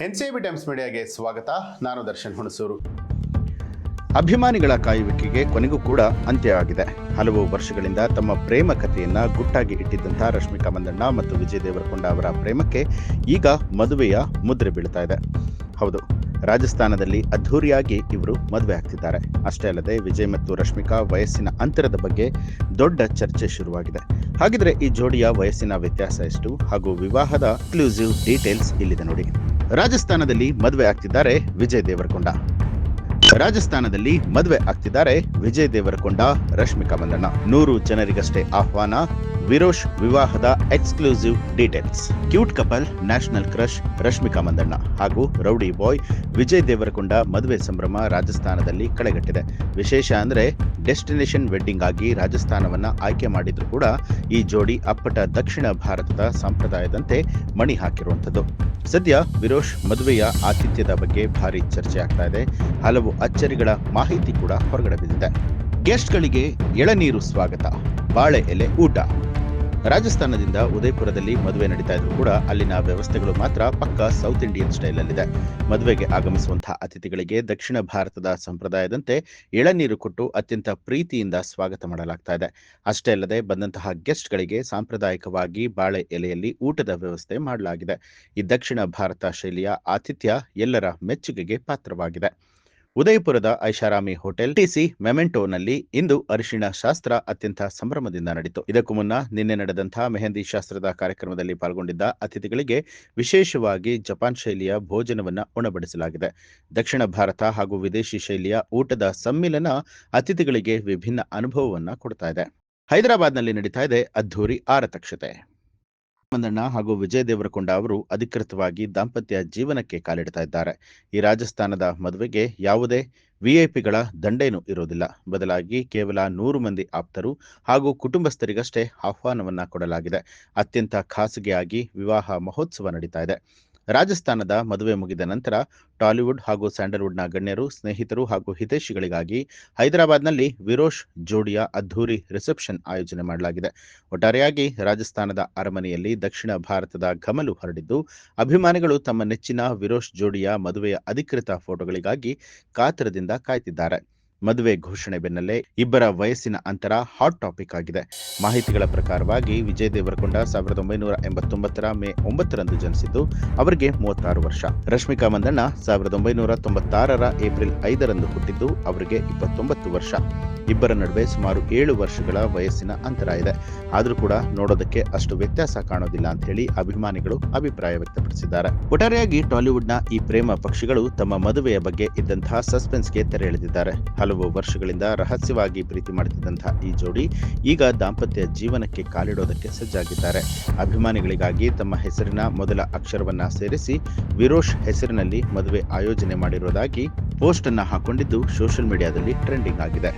NCIB times ಮೀಡಿಯಾಗೆ ಸ್ವಾಗತ. ನಾನು ದರ್ಶನ್ ಹುಣಸೂರು. ಅಭಿಮಾನಿಗಳ ಕಾಯುವಿಕೆಗೆ ಕೊನೆಗೂ ಕೂಡ ಅಂತ್ಯ ಆಗಿದೆ. ಹಲವು ವರ್ಷಗಳಿಂದ ತಮ್ಮ ಪ್ರೇಮ ಕಥೆಯನ್ನ ಗುಟ್ಟಾಗಿ ಇಟ್ಟಿದ್ದಂಥ ರಶ್ಮಿಕಾ ಮಂದಣ್ಣ ಮತ್ತು ವಿಜಯ್ ದೇವರಕೊಂಡ ಅವರ ಪ್ರೇಮಕ್ಕೆ ಈಗ ಮದುವೆಯ ಮುದ್ರೆ ಬೀಳ್ತಾ ಇದೆ. ಹೌದು, ರಾಜಸ್ಥಾನದಲ್ಲಿ ಅದ್ಧೂರಿಯಾಗಿ ಇವರು ಮದುವೆ ಆಗ್ತಿದ್ದಾರೆ. ಅಷ್ಟೇ ಅಲ್ಲದೆ ವಿಜಯ್ ಮತ್ತು ರಶ್ಮಿಕಾ ವಯಸ್ಸಿನ ಅಂತರದ ಬಗ್ಗೆ ದೊಡ್ಡ ಚರ್ಚೆ ಶುರುವಾಗಿದೆ. ಹಾಗಿದ್ರೆ ಈ ಜೋಡಿಯ ವಯಸ್ಸಿನ ವ್ಯತ್ಯಾಸ ಎಷ್ಟು ಹಾಗೂ ವಿವಾಹದ ಎಕ್ಸ್ಕ್ಲೂಸಿವ್ ಡೀಟೇಲ್ಸ್ ಇಲ್ಲಿದೆ ನೋಡಿ. ರಾಜಸ್ಥಾನದಲ್ಲಿ ಮದುವೆ ಆಗ್ತಿದ್ದಾರೆ ವಿಜಯ್ ದೇವರಕೊಂಡ. ರಾಜಸ್ಥಾನದಲ್ಲಿ ಮದುವೆ ಆಗ್ತಿದ್ದಾರೆ ವಿಜಯ್ ದೇವರಕೊಂಡ, ರಶ್ಮಿಕಾ ಮಂದಣ್ಣ. 100 ಜನರಿಗಷ್ಟೇ ಆಹ್ವಾನ, ವಿರೋಶ್ ವಿವಾಹದ exclusive details. Cute couple, national crush Rashmika Mandanna ಹಾಗೂ ರೌಡಿ ಬಾಯ್ ವಿಜಯ್ ದೇವರಕೊಂಡ ಮದುವೆ ಸಂಭ್ರಮ ರಾಜಸ್ಥಾನದಲ್ಲಿ ಕಳೆಗಟ್ಟಿದೆ. ವಿಶೇಷ ಅಂದ್ರೆ ಡೆಸ್ಟಿನೇಷನ್ ವೆಡ್ಡಿಂಗ್ ಆಗಿ ರಾಜಸ್ಥಾನವನ್ನ ಆಯ್ಕೆ ಮಾಡಿದ್ರು ಕೂಡ ಈ ಜೋಡಿ ಅಪ್ಪಟ ದಕ್ಷಿಣ ಭಾರತದ ಸಂಪ್ರದಾಯದಂತೆ ಮಣಿ ಹಾಕಿರುವಂಥದ್ದು. ಸದ್ಯ ವಿರೋಶ್ ಮದುವೆಯ ಆತಿಥ್ಯದ ಬಗ್ಗೆ ಭಾರಿ ಚರ್ಚೆ ಆಗ್ತಾ ಇದೆ. ಹಲವು ಅಚ್ಚರಿಗಳ ಮಾಹಿತಿ ಕೂಡ ಹೊರಗಡೆ ಬಿದ್ದಿದೆ. ಗೆಸ್ಟ್ಗಳಿಗೆ ಎಳನೀರು ಸ್ವಾಗತ, ಬಾಳೆ ಎಲೆ ಊಟ. ರಾಜಸ್ಥಾನದಿಂದ ಉದಯಪುರದಲ್ಲಿ ಮದುವೆ ನಡೀತಾ ಇದ್ರು ಕೂಡ ಅಲ್ಲಿನ ವ್ಯವಸ್ಥೆಗಳು ಮಾತ್ರ ಪಕ್ಕಾ ಸೌತ್ ಇಂಡಿಯನ್ ಸ್ಟೈಲ್ ಅಲ್ಲಿದೆ. ಮದುವೆಗೆ ಆಗಮಿಸುವಂತಹ ಅತಿಥಿಗಳಿಗೆ ದಕ್ಷಿಣ ಭಾರತದ ಸಂಪ್ರದಾಯದಂತೆ ಎಳನೀರು ಕೊಟ್ಟು ಅತ್ಯಂತ ಪ್ರೀತಿಯಿಂದ ಸ್ವಾಗತ ಮಾಡಲಾಗ್ತಾ ಇದೆ. ಅಷ್ಟೇ ಅಲ್ಲದೆ ಬಂದಂತಹ ಗೆಸ್ಟ್ಗಳಿಗೆ ಸಾಂಪ್ರದಾಯಿಕವಾಗಿ ಬಾಳೆ ಎಲೆಯಲ್ಲಿ ಊಟದ ವ್ಯವಸ್ಥೆ ಮಾಡಲಾಗಿದೆ. ಈ ದಕ್ಷಿಣ ಭಾರತ ಶೈಲಿಯ ಆತಿಥ್ಯ ಎಲ್ಲರ ಮೆಚ್ಚುಗೆಗೆ ಪಾತ್ರವಾಗಿದೆ. ಉದಯಪುರದ ಐಷಾರಾಮಿ ಹೋಟೆಲ್ ಟಿಸಿ ಮೆಮೆಂಟೋನಲ್ಲಿ ಇಂದು ಅರಿಶಿಣ ಶಾಸ್ತ್ರ ಅತ್ಯಂತ ಸಂಭ್ರಮದಿಂದ ನಡೆಯಿತು. ಇದಕ್ಕೂ ಮುನ್ನ ನಿನ್ನೆ ನಡೆದಂತಹ ಮೆಹಂದಿ ಶಾಸ್ತ್ರದ ಕಾರ್ಯಕ್ರಮದಲ್ಲಿ ಪಾಲ್ಗೊಂಡಿದ್ದ ಅತಿಥಿಗಳಿಗೆ ವಿಶೇಷವಾಗಿ ಜಪಾನ್ ಶೈಲಿಯ ಭೋಜನವನ್ನ ಉಣಬಡಿಸಲಾಗಿದೆ. ದಕ್ಷಿಣ ಭಾರತ ಹಾಗೂ ವಿದೇಶಿ ಶೈಲಿಯ ಊಟದ ಸಮ್ಮಿಲನ ಅತಿಥಿಗಳಿಗೆ ವಿಭಿನ್ನ ಅನುಭವವನ್ನ ಕೊಡ್ತಾ ಇದೆ. ಹೈದರಾಬಾದ್ನಲ್ಲಿ ನಡೀತಾ ಇದೆ ಅದ್ಧೂರಿ ಆರತಕ್ಷತೆ. ಮಂದಣ್ಣ ಹಾಗೂ ವಿಜಯ್ ದೇವರಕೊಂಡ ಅವರು ಅಧಿಕೃತವಾಗಿ ದಾಂಪತ್ಯ ಜೀವನಕ್ಕೆ ಕಾಲಿಡ್ತಾ ಇದ್ದಾರೆ. ಈ ರಾಜಸ್ಥಾನದ ಮದುವೆಗೆ ಯಾವುದೇ ವಿಐಪಿಗಳ ದಂಡೇನೂ ಇರೋದಿಲ್ಲ. ಬದಲಾಗಿ ಕೇವಲ 100 ಮಂದಿ ಆಪ್ತರು ಹಾಗೂ ಕುಟುಂಬಸ್ಥರಿಗಷ್ಟೇ ಆಹ್ವಾನವನ್ನ ಕೊಡಲಾಗಿದೆ. ಅತ್ಯಂತ ಖಾಸಗಿಯಾಗಿ ವಿವಾಹ ಮಹೋತ್ಸವ ನಡೀತಾ ಇದೆ. ರಾಜಸ್ಥಾನದ ಮದುವೆ ಮುಗಿದ ನಂತರ ಟಾಲಿವುಡ್ ಹಾಗೂ ಸ್ಯಾಂಡಲ್ವುಡ್ನ ಗಣ್ಯರು, ಸ್ನೇಹಿತರು ಹಾಗೂ ಹಿತೈಷಿಗಳಿಗಾಗಿ ಹೈದರಾಬಾದ್ನಲ್ಲಿ ವಿರೋಶ್ ಜೋಡಿಯ ಅದ್ಧೂರಿ ರಿಸೆಪ್ಷನ್ ಆಯೋಜನೆ ಮಾಡಲಾಗಿದೆ. ಒಟ್ಟಾರೆಯಾಗಿ ರಾಜಸ್ಥಾನದ ಅರಮನೆಯಲ್ಲಿ ದಕ್ಷಿಣ ಭಾರತದ ಘಮಲು ಹರಡಿದ್ದು, ಅಭಿಮಾನಿಗಳು ತಮ್ಮ ನೆಚ್ಚಿನ ವಿರೋಶ್ ಜೋಡಿಯ ಮದುವೆಯ ಅಧಿಕೃತ ಫೋಟೋಗಳಿಗಾಗಿ ಕಾತರದಿಂದ ಕಾಯ್ತಿದ್ದಾರೆ. ಮದುವೆ ಘೋಷಣೆ ಬೆನ್ನಲ್ಲೇ ಇಬ್ಬರ ವಯಸ್ಸಿನ ಅಂತರ ಹಾಟ್ ಟಾಪಿಕ್ ಆಗಿದೆ. ಮಾಹಿತಿಗಳ ಪ್ರಕಾರವಾಗಿ ವಿಜಯ್ ದೇವರಕೊಂಡ 1989ರ ಮೇ 9ರಂದು ಜನಿಸಿದ್ದು ಅವರಿಗೆ 36 ವರ್ಷ. ರಶ್ಮಿಕಾ ಮಂದಣ್ಣ 1996ರ ಏಪ್ರಿಲ್ 5ರಂದು ಹುಟ್ಟಿದ್ದು ಅವರಿಗೆ 29 ವರ್ಷ. ಇಬ್ಬರ ನಡುವೆ ಸುಮಾರು 7 ವರ್ಷಗಳ ವಯಸ್ಸಿನ ಅಂತರ ಇದೆ. ಆದ್ರೂ ಕೂಡ ನೋಡೋದಕ್ಕೆ ಅಷ್ಟು ವ್ಯತ್ಯಾಸ ಕಾಣೋದಿಲ್ಲ ಅಂತ ಹೇಳಿ ಅಭಿಮಾನಿಗಳು ಅಭಿಪ್ರಾಯ ವ್ಯಕ್ತಪಡಿಸಿದ್ದಾರೆ. ಒಟ್ಟಾರೆಯಾಗಿ ಟಾಲಿವುಡ್ನ ಈ ಪ್ರೇಮ ಪಕ್ಷಿಗಳು ತಮ್ಮ ಮದುವೆಯ ಬಗ್ಗೆ ಇದ್ದಂತಹ ಸಸ್ಪೆನ್ಸ್ಗೆ ತೆರೆ ಎಳೆದಿದ್ದಾರೆ. ಹಲವು ವರ್ಷಗಳಿಂದ ರಹಸ್ಯವಾಗಿ ಪ್ರೀತಿ ಮಾಡುತ್ತಿದ್ದಂತಹ ಈ ಜೋಡಿ ಈಗ ದಾಂಪತ್ಯ ಜೀವನಕ್ಕೆ ಕಾಲಿಡೋದಕ್ಕೆ ಸಜ್ಜಾಗಿದ್ದಾರೆ. ಅಭಿಮಾನಿಗಳಿಗಾಗಿ ತಮ್ಮ ಹೆಸರಿನ ಮೊದಲ ಅಕ್ಷರವನ್ನ ಸೇರಿಸಿ ವಿರೋಶ್ ಹೆಸರಿನಲ್ಲಿ ಮದುವೆ ಆಯೋಜನೆ ಮಾಡಿರುವುದಾಗಿ ಪೋಸ್ಟ್ ಅನ್ನ ಹಾಕೊಂಡಿದ್ದು ಸೋಷಿಯಲ್ ಮೀಡಿಯಾದಲ್ಲಿ ಟ್ರೆಂಡಿಂಗ್ ಆಗಿದೆ.